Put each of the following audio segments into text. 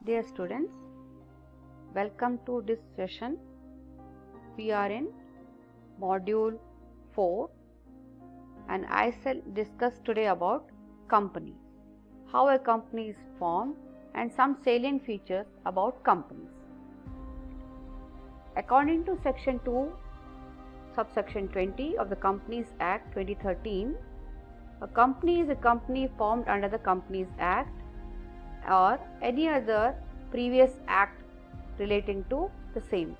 Dear students, welcome to this session. We are in module 4 and I shall discuss today about companies, how a company is formed and some salient features about companies. According to section 2 subsection 20 of the Companies Act 2013, a company is a company formed under the Companies Act or any other previous act relating to the same.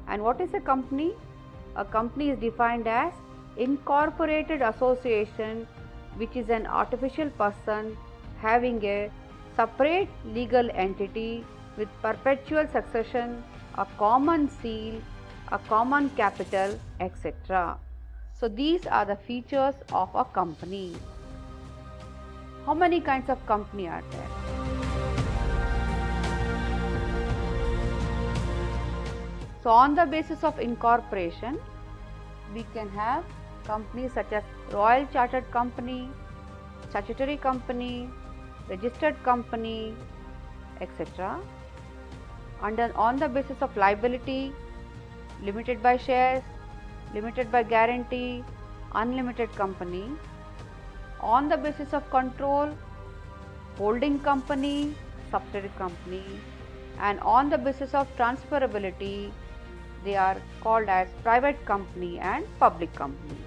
And what is a company? A company is defined as incorporated association which is an artificial person having a separate legal entity with perpetual succession, a common seal, a common capital, etc. So these are the features of a company. How many kinds of company are there? So on the basis of incorporation, we can have companies such as Royal Chartered Company, Statutory Company, Registered Company, etc. And on the basis of liability, limited by shares, limited by guarantee, unlimited company. On the basis of control, holding company, subsidiary company, and on the basis of transferability, they are called as private company and public company.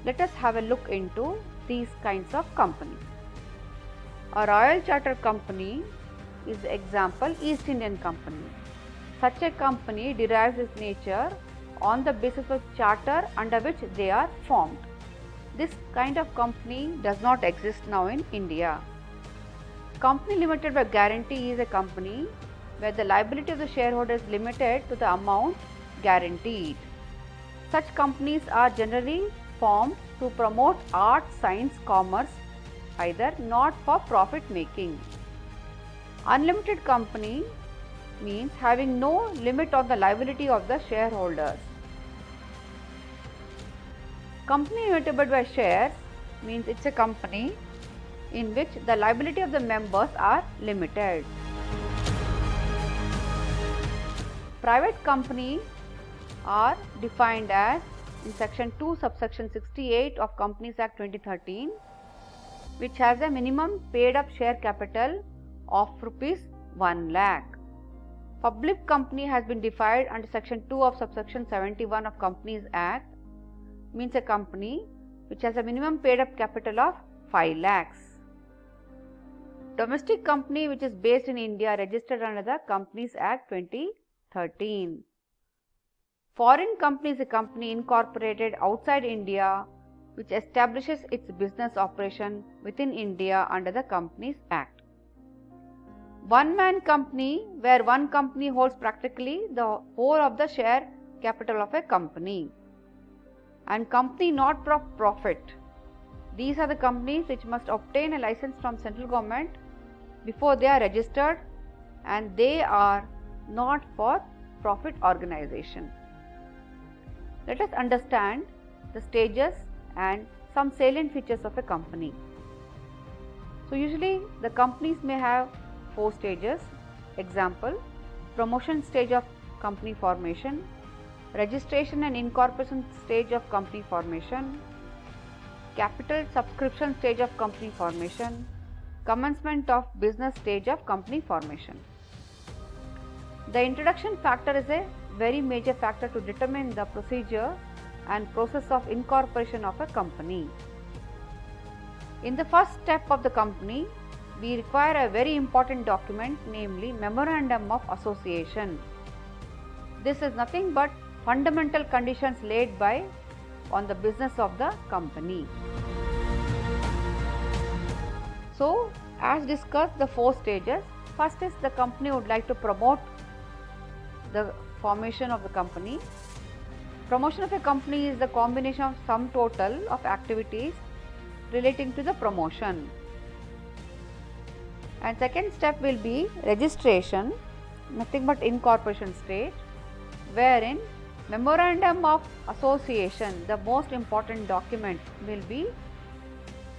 Let us have a look into these kinds of companies. A Royal Chartered Company is the example East Indian Company. Such a company derives its nature on the basis of charter under which they are formed. This kind of company does not exist now in India. Company limited by guarantee is a company where the liability of the shareholder is limited to the amount guaranteed. Such companies are generally formed to promote art, science, commerce, either not for profit making. Unlimited company means having no limit on the liability of the shareholders. Company limited by shares means it's a company in which the liability of the members are limited. Private company are defined as in section 2 subsection 68 of Companies Act 2013, which has a minimum paid up share capital of rupees 1 lakh. Public company has been defined under section 2 of subsection 71 of Companies Act, means a company which has a minimum paid up capital of 5 lakhs. Domestic company which is based in India registered under the Companies Act 2013. Foreign company is a company incorporated outside India which establishes its business operation within India under the Companies Act. One-man company where one company holds practically the whole of the share capital of a company. And company not for profit. These are the companies which must obtain a license from central government before they are registered, and they are not for profit organization. Let us understand the stages and some salient features of a company. So usually the companies may have 4 stages. Example, promotion stage of company formation, registration and incorporation stage of company formation, capital subscription stage of company formation, commencement of business stage of company formation. The introduction factor is a very major factor to determine the procedure and process of incorporation of a company. In the first step of the company, we require a very important document, namely Memorandum of Association. This is nothing but fundamental conditions laid by on the business of the company. So, as discussed, the 4 stages. First is the company would like to promote the formation of the company. Promotion of a company is the combination of sum total of activities relating to the promotion. And second step will be registration, nothing but incorporation stage, wherein Memorandum of Association, the most important document, will be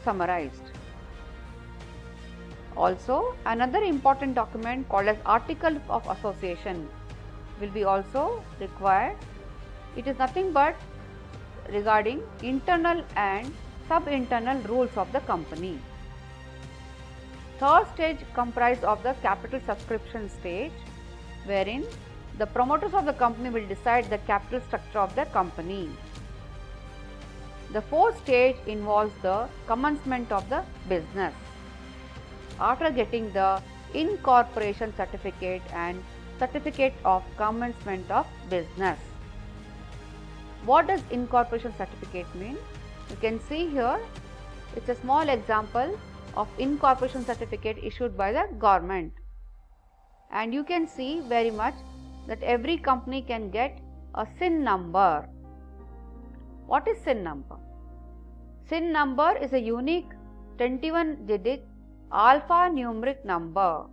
summarized. Also, another important document called as Article of Association will be also required. It is nothing but regarding internal and sub-internal rules of the company. Third stage comprised of the capital subscription stage, wherein the promoters of the company will decide the capital structure of the company. The fourth stage involves the commencement of the business. After getting the incorporation certificate and certificate of commencement of business. What does incorporation certificate mean? You can see here, it's a small example of incorporation certificate issued by the government. And you can see very much that every company can get a SIN number. What is SIN number? SIN number is a unique 21-digit alphanumeric number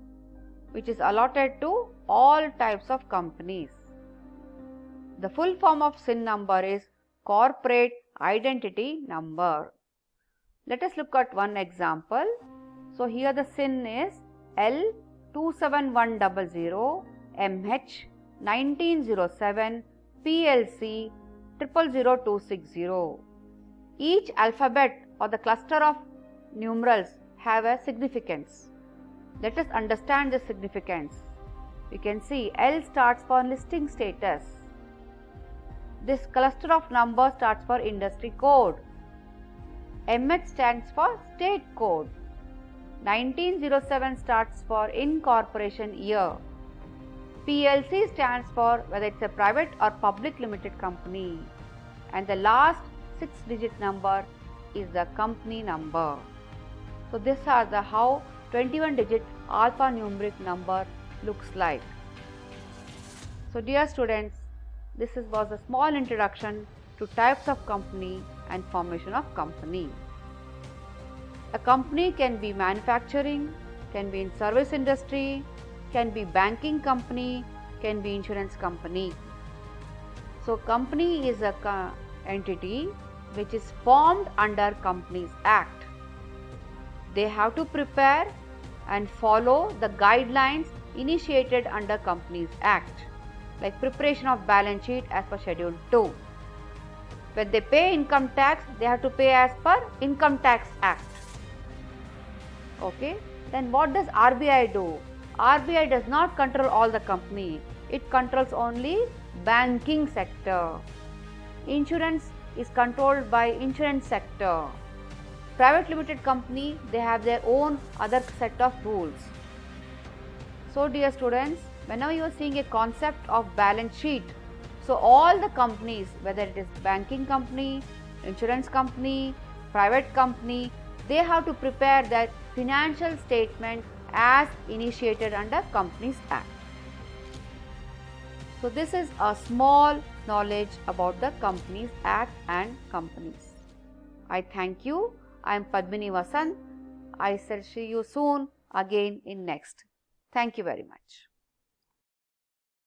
which is allotted to all types of companies. The full form of SIN number is Corporate Identity Number. Let us look at one example. So here the SIN is L27100 MH 1907 PLC 000260. Each alphabet or the cluster of numerals have a significance. Let us understand the significance. You can see L stands for listing status. This cluster of numbers stands for industry code. MH stands for state code. 1907 stands for incorporation year. PLC stands for whether it's a private or public limited company. And the last 6-digit number is the company number. So these are the how 21-digit alphanumeric number looks like. So dear students, this was a small introduction to types of company and formation of company. A company can be manufacturing, can be in service industry, can be banking company, can be insurance company. So company is a entity which is formed under Companies Act. They have to prepare and follow the guidelines initiated under Companies Act, like preparation of balance sheet as per Schedule 2. When they pay income tax, they have to pay as per Income Tax Act. Okay, then what does RBI do? RBI does not control all the company. It controls only banking sector. Insurance is controlled by insurance sector. Private limited company, they have their own other set of rules. So dear students, whenever you are seeing a concept of balance sheet, so all the companies, whether it is banking company, insurance company, private company, they have to prepare their financial statement as initiated under Companies Act. So this is a small knowledge about the Companies Act and companies. I thank you. I am Padmini Vasant. I shall see you soon again in next. Thank you very much.